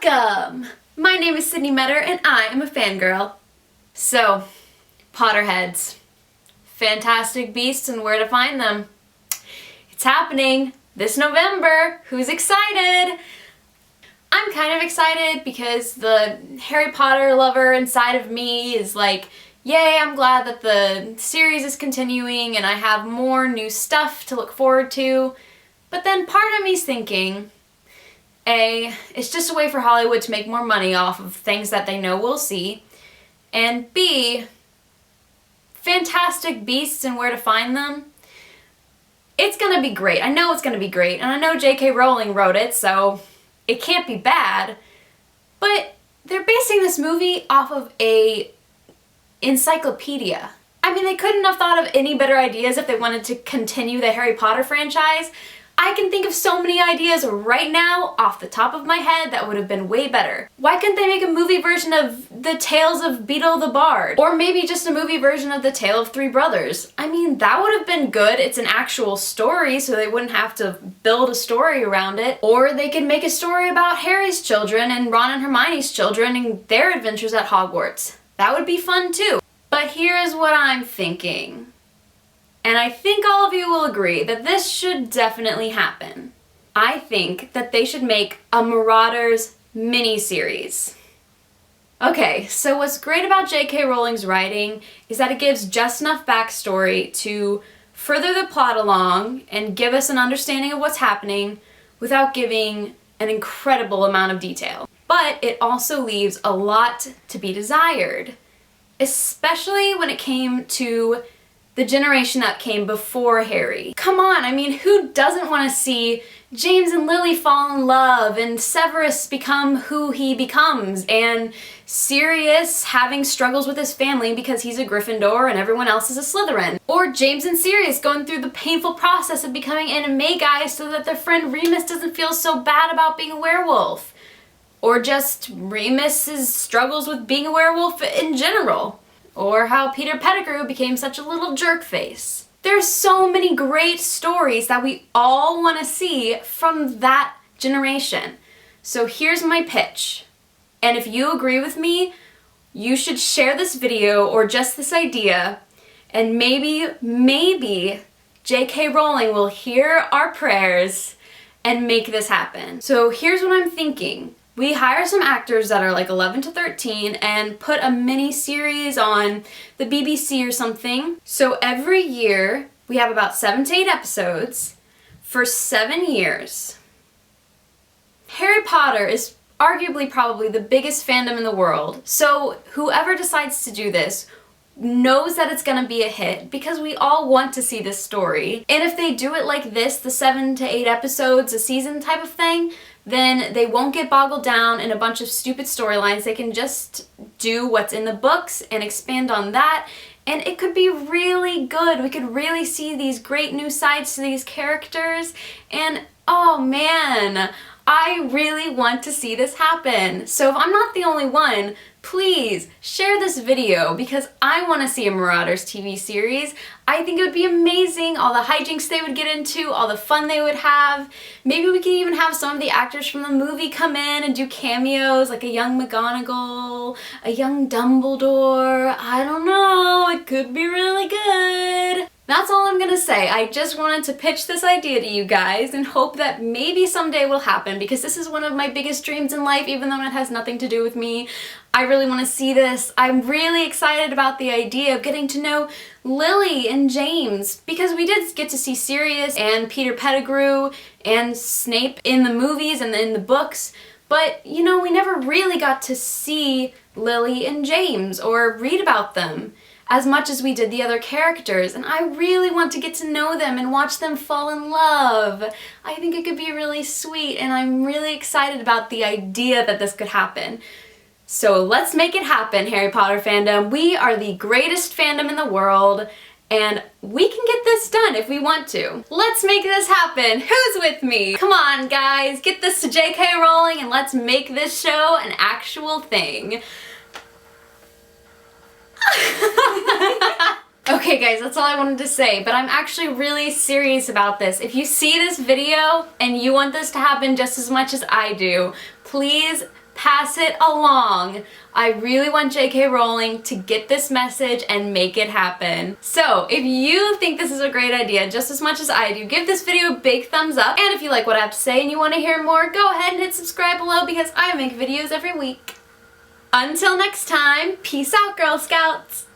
Welcome! My name is Sydney Metter and I am a fangirl. So, Potterheads. Fantastic Beasts and where to find them. It's happening this November. Who's excited? I'm kind of excited because the Harry Potter lover inside of me is like, yay, I'm glad that the series is continuing and I have more new stuff to look forward to. But then part of me's thinking, A, it's just a way for Hollywood to make more money off of things that they know we'll see. And B, Fantastic Beasts and where to find them. It's gonna be great. I know it's gonna be great. And I know J.K. Rowling wrote it, so it can't be bad. But they're basing this movie off of a encyclopedia. I mean, they couldn't have thought of any better ideas if they wanted to continue the Harry Potter franchise. I can think of so many ideas right now off the top of my head that would have been way better. Why couldn't they make a movie version of The Tales of Beetle the Bard? Or maybe just a movie version of The Tale of Three Brothers? I mean, that would have been good. It's an actual story, so they wouldn't have to build a story around it. Or they could make a story about Harry's children and Ron and Hermione's children and their adventures at Hogwarts. That would be fun too. But here's what I'm thinking. And I think all of you will agree that this should definitely happen. I think that they should make a Marauders mini-series. Okay, so what's great about J.K. Rowling's writing is that it gives just enough backstory to further the plot along and give us an understanding of what's happening without giving an incredible amount of detail. But it also leaves a lot to be desired, especially when it came to the generation that came before Harry. Come on, I mean, who doesn't want to see James and Lily fall in love and Severus become who he becomes and Sirius having struggles with his family because he's a Gryffindor and everyone else is a Slytherin. Or James and Sirius going through the painful process of becoming anime guys so that their friend Remus doesn't feel so bad about being a werewolf. Or just Remus's struggles with being a werewolf in general. Or how Peter Pettigrew became such a little jerk face. There's so many great stories that we all want to see from that generation. So here's my pitch. And if you agree with me, you should share this video or just this idea, and maybe J.K. Rowling will hear our prayers and make this happen. So here's what I'm thinking. We hire some actors that are like 11 to 13 and put a mini series on the BBC or something. So every year we have about 7 to 8 episodes for 7 years. Harry Potter is arguably probably the biggest fandom in the world. So whoever decides to do this knows that it's gonna be a hit because we all want to see this story. And if they do it like this, the 7 to 8 episodes a season type of thing, then they won't get boggled down in a bunch of stupid storylines. They can just do what's in the books and expand on that, and it could be really good. We could really see these great new sides to these characters, and oh man, I really want to see this happen. So if I'm not the only one, please share this video because I want to see a Marauders TV series. I think it would be amazing, all the hijinks they would get into, all the fun they would have. Maybe we could even have some of the actors from the movie come in and do cameos, like a young McGonagall, a young Dumbledore. I don't know, it could be really good. That's all I'm gonna say. I just wanted to pitch this idea to you guys and hope that maybe someday will happen because this is one of my biggest dreams in life, even though it has nothing to do with me. I really want to see this. I'm really excited about the idea of getting to know Lily and James because we did get to see Sirius and Peter Pettigrew and Snape in the movies and in the books, but you know, we never really got to see Lily and James or read about them as much as we did the other characters, and I really want to get to know them and watch them fall in love. I think it could be really sweet, and I'm really excited about the idea that this could happen. So let's make it happen, Harry Potter fandom. We are the greatest fandom in the world, and we can get this done if we want to. Let's make this happen. Who's with me? Come on, guys, get this to J.K. Rowling and let's make this show an actual thing. Okay guys, that's all I wanted to say, but I'm actually really serious about this. If you see this video and you want this to happen just as much as I do, please pass it along. I really want J.K. Rowling to get this message and make it happen. So if you think this is a great idea just as much as I do, give this video a big thumbs up. And if you like what I have to say and you want to hear more, go ahead and hit subscribe below because I make videos every week. Until next time, peace out, Girl Scouts!